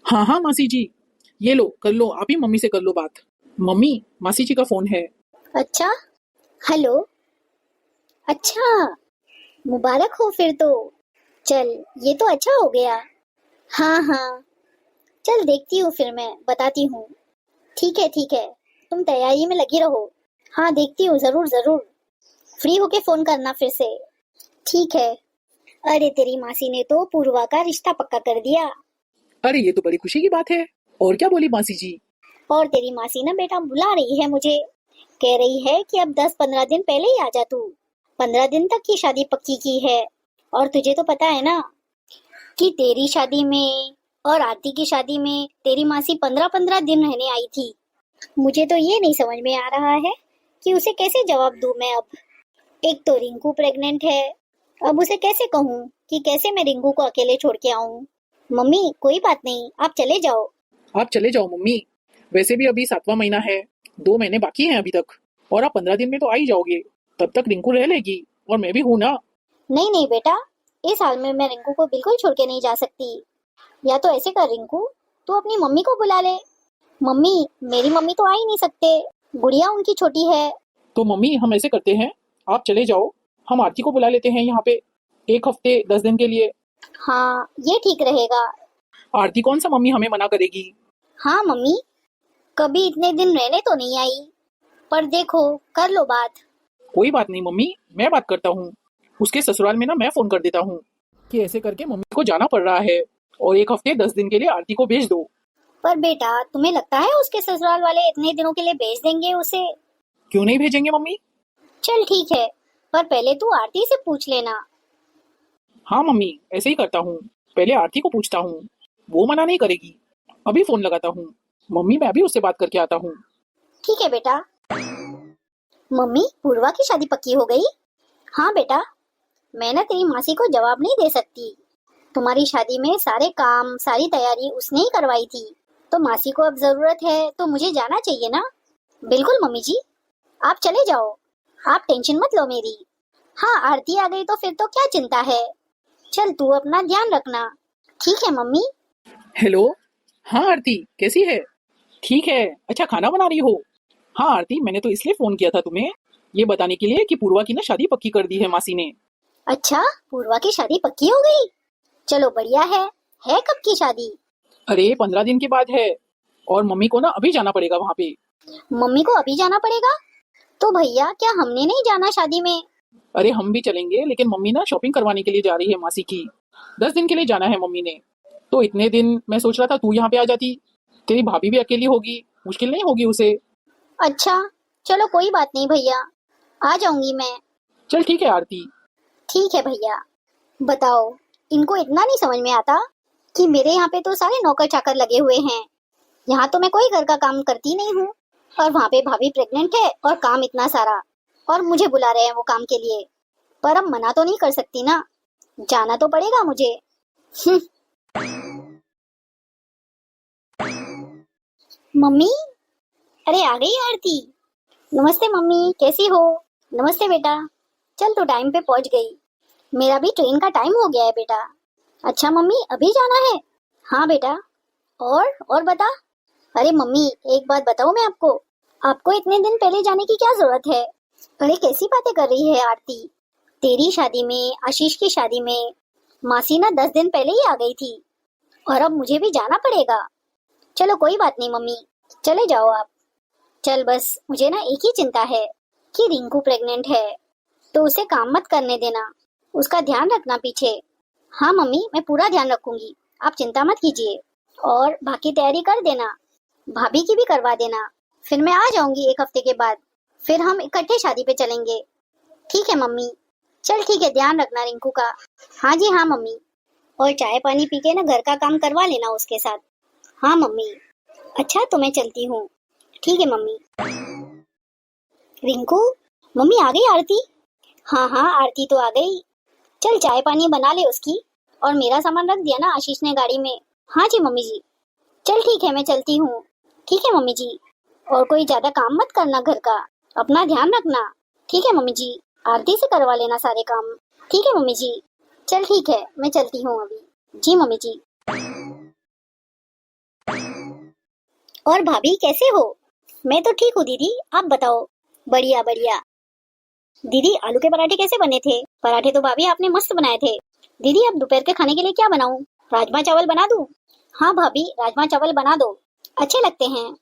हाँ हाँ मासी जी, ये लो कर लो, आप ही मम्मी से कर लो बात। मम्मी, मासी जी का फोन है। अच्छा। हेलो। अच्छा, मुबारक हो फिर तो। चल, ये तो अच्छा हो गया। हाँ हाँ, चल देखती हूँ, फिर मैं बताती हूँ। ठीक है ठीक है, तुम तैयारी में लगी रहो। हाँ देखती हूँ, जरूर जरूर। फ्री होके फोन करना फिर से। ठीक है। अरे तेरी मासी ने तो पूर्वा का रिश्ता पक्का कर दिया। अरे ये तो बड़ी खुशी की बात है। और क्या बोली मासी जी? और तेरी मासी ना बेटा बुला रही है मुझे। कह रही है कि अब 10-15 दिन पहले ही आ जा तू। 15 दिन तक की शादी पक्की की है। और तुझे तो पता है ना कि तेरी शादी में और आरती की शादी में तेरी मासी 15-15 दिन रहने आई थी। मुझे तो ये नहीं समझ में आ रहा है कि उसे कैसे जवाब दूं मैं अब। एक तो रिंकू प्रेग्नेंट है। अब उसे कैसे कहूँ कि कैसे मैं रिंकू को अकेले छोड़ के आऊं। मम्मी कोई बात नहीं, आप चले जाओ। आप चले जाओ मम्मी। वैसे भी अभी 7वां महीना है, 2 महीने बाकी हैं अभी तक। और आप 15 दिन में तो आ ही जाओगे। तब तक रिंकू रह लेगी और मैं भी हूं ना। नहीं नहीं बेटा, इस हाल में मैं रिंकू को बिल्कुल छोड़ के नहीं जा सकती। या तो ऐसे कर रिंकू, तू अपनी मम्मी को बुला ले। मम्मी, मेरी मम्मी तो आ ही नहीं सकते। गुड़िया उनकी छोटी है। तो मम्मी हम ऐसे करते हैं, आप चले जाओ, हम आरती को बुला लेते हैं यहाँ पे 1 हफ्ते 10 दिन के लिए। हाँ, ये ठीक रहेगा। आरती कौन सा मम्मी हमें मना करेगी। हाँ मम्मी, कभी इतने दिन रहने तो नहीं आई। पर देखो, कर लो बात। कोई बात नहीं मम्मी, मैं बात करता हूँ। उसके ससुराल में ना मैं फोन कर देता हूँ कि ऐसे करके मम्मी को जाना पड़ रहा है, और 1 हफ्ते 10 दिन के लिए आरती को भेज दो। पर बेटा, तुम्हें लगता है उसके ससुराल वाले इतने दिनों के लिए भेज देंगे उसे? क्यों नहीं भेजेंगे मम्मी। चल ठीक है, पर पहले तू आरती से पूछ लेना। हाँ मम्मी, ऐसे ही करता हूँ। पहले आरती को पूछता हूँ, वो मना नहीं करेगी। अभी फोन लगाता हूँ। मम्मी, मैं भी उससे बात करके आता हूँ। ठीक है बेटा। मम्मी, पूर्वा की शादी पक्की हो गई? हाँ बेटा, मैं ना तेरी मासी को जवाब नहीं दे सकती। तुम्हारी शादी में सारे काम सारी तैयारी उसने ही करवाई थी। तो मासी को अब जरूरत है तो मुझे जाना चाहिए ना। बिल्कुल मम्मी जी, आप चले जाओ। आप टेंशन मत लो मेरी। हाँ, आरती आ गई तो फिर तो क्या चिंता है। चल तू अपना ध्यान रखना। ठीक है मम्मी। हेलो। हाँ आरती, कैसी है? ठीक है। अच्छा, खाना बना रही हो? हाँ आरती, मैंने तो इसलिए फोन किया था तुम्हें, ये बताने के लिए कि पूर्वा की ना शादी पक्की कर दी है मासी ने। अच्छा, पूर्वा की शादी पक्की हो गई? चलो बढ़िया है। है कब की शादी? अरे 15 दिन के बाद है। और मम्मी को ना अभी जाना पड़ेगा वहां पे। मम्मी को अभी जाना पड़ेगा? तो भैया क्या हमने नहीं जाना शादी में? अरे हम भी चलेंगे, लेकिन मम्मी ना शॉपिंग करवाने के लिए जा रही है मासी की। 10 दिन के लिए जाना है मम्मी ने। तो इतने दिन मैं सोच रहा था तू यहाँ पे आ जाती। तेरी भाभी भी अकेली होगी, मुश्किल नहीं होगी उसे। अच्छा, चलो कोई बात नहीं भैया, आ जाऊंगी मैं। चल ठीक है आरती। ठीक है भैया। बताओ, इनको इतना नहीं समझ में आता कि मेरे यहाँ पे तो सारे नौकर चाकर लगे हुए हैं। यहाँ तो मैं कोई घर का काम करती नहीं हूँ। और वहाँ पे भाभी प्रेग्नेंट है और काम इतना सारा। और मुझे बुला रहे हैं वो काम के लिए। पर अब मना तो नहीं कर सकती ना, जाना तो पड़ेगा मुझे। मम्मी, अरे आ गई आरती। नमस्ते मम्मी, कैसी हो? नमस्ते बेटा। चल तो टाइम पे पहुंच गई। मेरा भी ट्रेन का टाइम हो गया है बेटा। अच्छा मम्मी, अभी जाना है? हाँ बेटा। और बता। अरे मम्मी, एक बात बताऊं मैं आपको। आपको इतने दिन पहले जाने की क्या जरूरत है? अरे कैसी बातें कर रही है आरती। तेरी शादी में, आशीष की शादी में मासी ना 10 दिन पहले ही आ गई थी। और अब मुझे भी जाना पड़ेगा। चलो कोई बात नहीं मम्मी, चले जाओ आप। चल बस मुझे ना एक ही चिंता है कि रिंकू प्रेग्नेंट है। तो उसे काम मत करने देना, उसका ध्यान रखना पीछे। हाँ मम्मी, मैं पूरा ध्यान रखूंगी, आप चिंता मत कीजिए। और बाकी तैयारी कर देना, भाभी की भी करवा देना। फिर मैं आ जाऊंगी 1 हफ्ते के बाद। फिर हम इकट्ठे शादी पे चलेंगे। ठीक है मम्मी। चल ठीक है, ध्यान रखना रिंकू का। हाँ जी हाँ मम्मी। और चाय पानी पी के ना घर का काम करवा लेना उसके साथ। हाँ मम्मी। अच्छा तो मैं चलती हूँ। ठीक है मम्मी। रिंकू, मम्मी आ गई आरती? हाँ हाँ, आरती तो आ गई। चल चाय पानी बना ले उसकी। और मेरा सामान रख दिया ना आशीष ने गाड़ी में? हाँ जी मम्मी जी। चल ठीक है, मैं चलती हूँ। ठीक है मम्मी जी। और कोई ज्यादा काम मत करना घर का, अपना ध्यान रखना। ठीक है मम्मी जी। आरती से करवा लेना सारे काम। ठीक है मम्मी जी। चल ठीक है, मैं चलती हूँ अभी। जी मम्मी जी। और भाभी कैसे हो? मैं तो ठीक हूँ दीदी, आप बताओ। बढ़िया बढ़िया। दीदी आलू के पराठे कैसे बने थे? पराठे तो भाभी आपने मस्त बनाए थे। दीदी अब दोपहर के खाने के लिए क्या बनाऊं? राजमा चावल बना दूं? हाँ भाभी, राजमा चावल बना दो, अच्छे लगते हैं।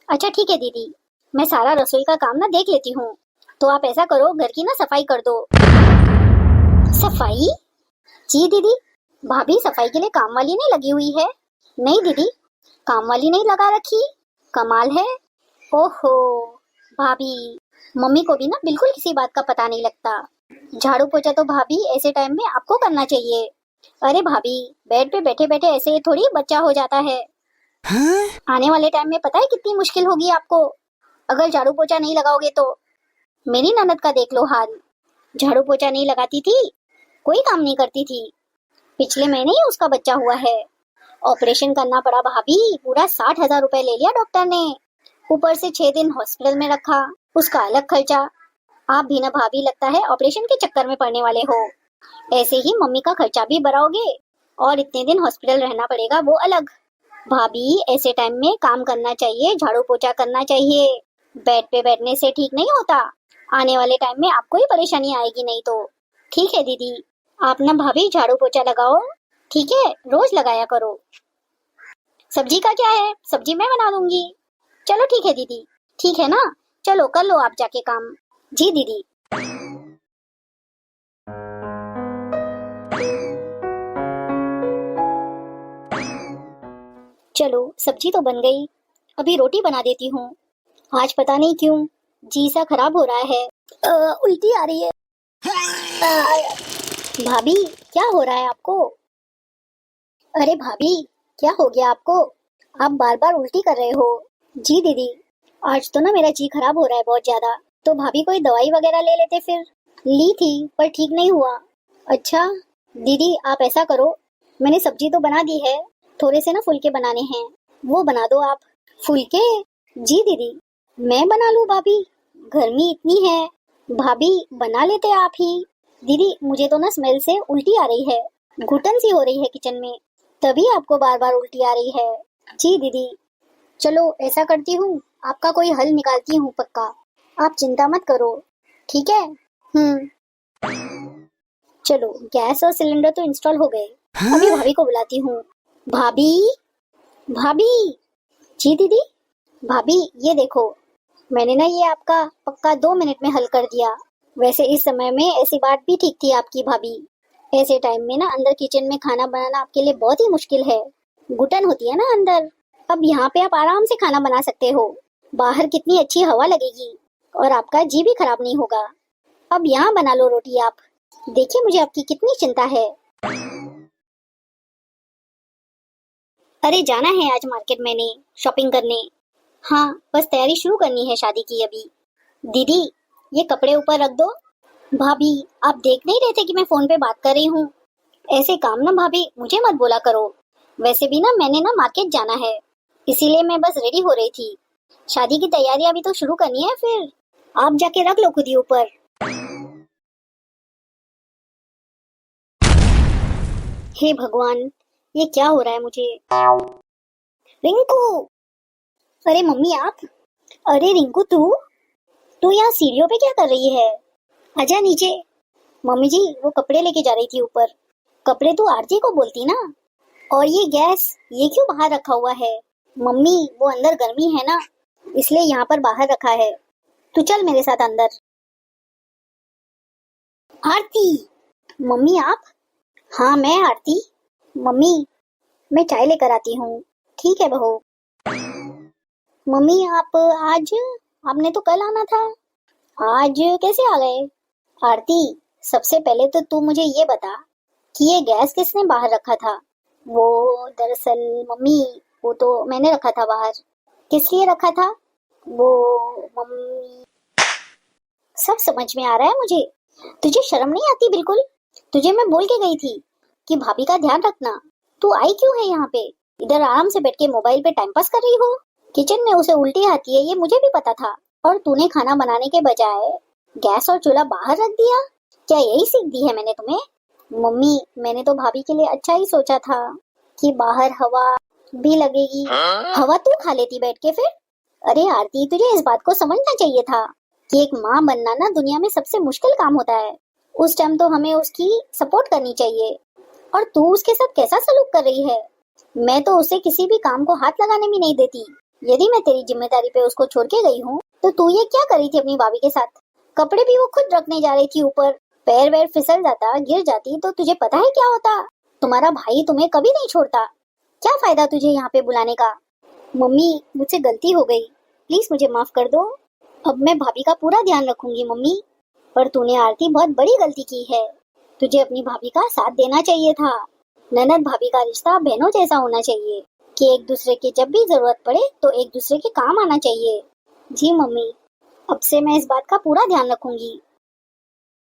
अच्छा ठीक है दीदी, मैं सारा रसोई का काम ना देख लेती हूँ। तो आप ऐसा करो, घर की ना सफाई कर दो। सफाई? जी दीदी, भाभी सफाई के लिए काम वाली नहीं लगी हुई है? नहीं दीदी, काम वाली नहीं लगा रखी। कमाल है। ओहो भाभी, मम्मी को भी ना बिल्कुल किसी बात का पता नहीं लगता। झाड़ू पोछा तो भाभी ऐसे टाइम में आपको करना चाहिए। अरे भाभी, बेड पे बैठे बैठे ऐसे थोड़ी बच्चा हो जाता है। हाँ? आने वाले टाइम में पता है कितनी मुश्किल होगी आपको, अगर झाड़ू पोछा नहीं लगाओगे तो। मेरी ननद का देख लो हाल, झाड़ू पोछा नहीं लगाती थी, कोई काम नहीं करती थी। पिछले महीने ही उसका बच्चा हुआ है, ऑपरेशन करना पड़ा भाभी, पूरा 60,000 रुपए ले लिया डॉक्टर ने, ऊपर से 6 दिन हॉस्पिटल में रखा, उसका अलग खर्चा। आप भी ना भाभी लगता है ऑपरेशन के चक्कर में पड़ने वाले हो। ऐसे ही मम्मी का खर्चा भी बढ़ाओगे और इतने दिन हॉस्पिटल रहना पड़ेगा, वो अलग। भाभी ऐसे टाइम में काम करना चाहिए, झाड़ू पोछा करना चाहिए। बेड पे बैठने से ठीक नहीं होता, आने वाले टाइम में आपको ही परेशानी आएगी नहीं तो। ठीक है दीदी, आप ना भाभी झाड़ू पोछा लगाओ, ठीक है, रोज लगाया करो। सब्जी का क्या है, सब्जी मैं बना दूंगी। चलो ठीक है दीदी, ठीक है ना, चलो कर लो आप जाके काम। जी दीदी। चलो सब्जी तो बन गई, अभी रोटी बना देती हूँ। आज पता नहीं क्यों जी सा खराब हो रहा है, उल्टी आ रही है। भाभी क्या हो रहा है आपको? अरे भाभी क्या हो गया आपको, आप बार बार उल्टी कर रहे हो। जी दीदी, आज तो ना मेरा जी खराब हो रहा है बहुत ज्यादा। तो भाभी कोई दवाई वगैरह ले लेते फिर। ली थी पर ठीक नहीं हुआ। अच्छा दीदी आप ऐसा करो, मैंने सब्जी तो बना दी है, थोड़े से ना फुलके बनाने हैं, वो बना दो आप। फुलके? जी दीदी, मैं बना लूं भाभी, गर्मी इतनी है। भाभी बना लेते आप ही। दीदी मुझे तो ना स्मेल से उल्टी आ रही है, घुटन सी हो रही है किचन में, तभी आपको बार बार उल्टी आ रही है। जी दीदी, चलो ऐसा करती हूँ, आपका कोई हल निकालती हूँ पक्का, आप चिंता मत करो, ठीक है। चलो गैस और सिलेंडर तो इंस्टॉल हो गए, अभी भाभी को बुलाती हूँ। भाभी, भाभी। जी दीदी। भाभी ये देखो, मैंने ना ये आपका पक्का 2 मिनट में हल कर दिया। वैसे इस समय में ऐसी बात भी ठीक थी आपकी भाभी, ऐसे टाइम में ना अंदर किचन में खाना बनाना आपके लिए बहुत ही मुश्किल है, घुटन होती है ना अंदर। अब यहाँ पे आप आराम से खाना बना सकते हो, बाहर कितनी अच्छी हवा लगेगी और आपका जी भी खराब नहीं होगा। अब यहाँ बना लो रोटी आप, देखिए मुझे आपकी कितनी चिंता है। अरे जाना है आज मार्केट मैंने शॉपिंग करने। हाँ बस तैयारी शुरू करनी है शादी की अभी। दीदी ये कपड़े ऊपर रख दो। भाभी आप देख नहीं रहे थे कि मैं फोन पे बात कर रही हूँ? ऐसे काम ना भाभी मुझे मत बोला करो। वैसे भी ना मैंने ना मार्केट जाना है, इसीलिए मैं बस रेडी हो रही थी। शादी की तैयारी अभी तो शुरू करनी है, फिर आप जाके रख लो खुद ही ऊपर। हे भगवान, ये क्या हो रहा है मुझे। रिंकू, अरे मम्मी आप। अरे रिंकू तू तू यहाँ सीढ़ियों पे क्या कर रही है, आजा नीचे। मम्मी जी वो कपड़े लेके जा रही थी ऊपर। कपड़े तू आरती को बोलती ना। और ये गैस ये क्यों बाहर रखा हुआ है? मम्मी वो अंदर गर्मी है ना, इसलिए यहाँ पर बाहर रखा है। तू चल मेरे साथ अंदर। आरती। मम्मी आप? हाँ मैं आरती। मम्मी मैं चाय लेकर आती हूँ। ठीक है बहू। मम्मी आप आज, आपने तो कल आना था, आज कैसे आ गए? आरती सबसे पहले तो तू मुझे ये बता कि ये गैस किसने बाहर रखा था? वो दरअसल मम्मी, वो तो मैंने रखा था बाहर। किस लिए रखा था वो? मम्मी सब समझ में आ रहा है मुझे, तुझे शर्म नहीं आती बिल्कुल? तुझे मैं बोल के गई थी कि भाभी का ध्यान रखना। तू आई क्यों है यहाँ पे? इधर आराम से बैठ के मोबाइल पे टाइम पास कर रही हो। किचन में उसे उल्टी आती है ये मुझे भी पता था, और तूने खाना बनाने के बजाय गैस और चूल्हा बाहर रख दिया। क्या यही सीख दी है मैंने तुम्हें? मम्मी मैंने तो भाभी के लिए अच्छा ही सोचा था कि बाहर हवा भी लगेगी। हवा तू खा लेती बैठ के फिर। अरे आरती, तुझे इस बात को समझना चाहिए था कि एक माँ बनना ना दुनिया में सबसे मुश्किल काम होता है। उस टाइम तो हमें उसकी सपोर्ट करनी चाहिए। और तू उसके साथ कैसा सलूक कर रही है? मैं तो उसे किसी भी काम को हाथ लगाने भी नहीं देती। यदि मैं तेरी जिम्मेदारी पे उसको छोड़ के गई हूँ तो तू ये क्या करी थी अपनी भाभी के साथ? कपड़े भी वो खुद रखने जा रही थी ऊपर, पैर वैर फिसल जाता, गिर जाती तो तुझे पता है क्या होता? तुम्हारा भाई तुम्हें कभी नहीं छोड़ता। क्या फायदा तुझे यहाँ पे बुलाने का? मम्मी, मुझसे गलती हो गई, प्लीज मुझे माफ कर दो। अब मैं भाभी का पूरा ध्यान रखूंगी मम्मी। पर तूने आरती बहुत बड़ी गलती की है। तुझे अपनी भाभी का साथ देना चाहिए था। ननद भाभी का रिश्ता बहनों जैसा होना चाहिए कि एक दूसरे की जब भी जरूरत पड़े तो एक दूसरे के काम आना चाहिए। जी मम्मी, अब से मैं इस बात का पूरा ध्यान रखूंगी।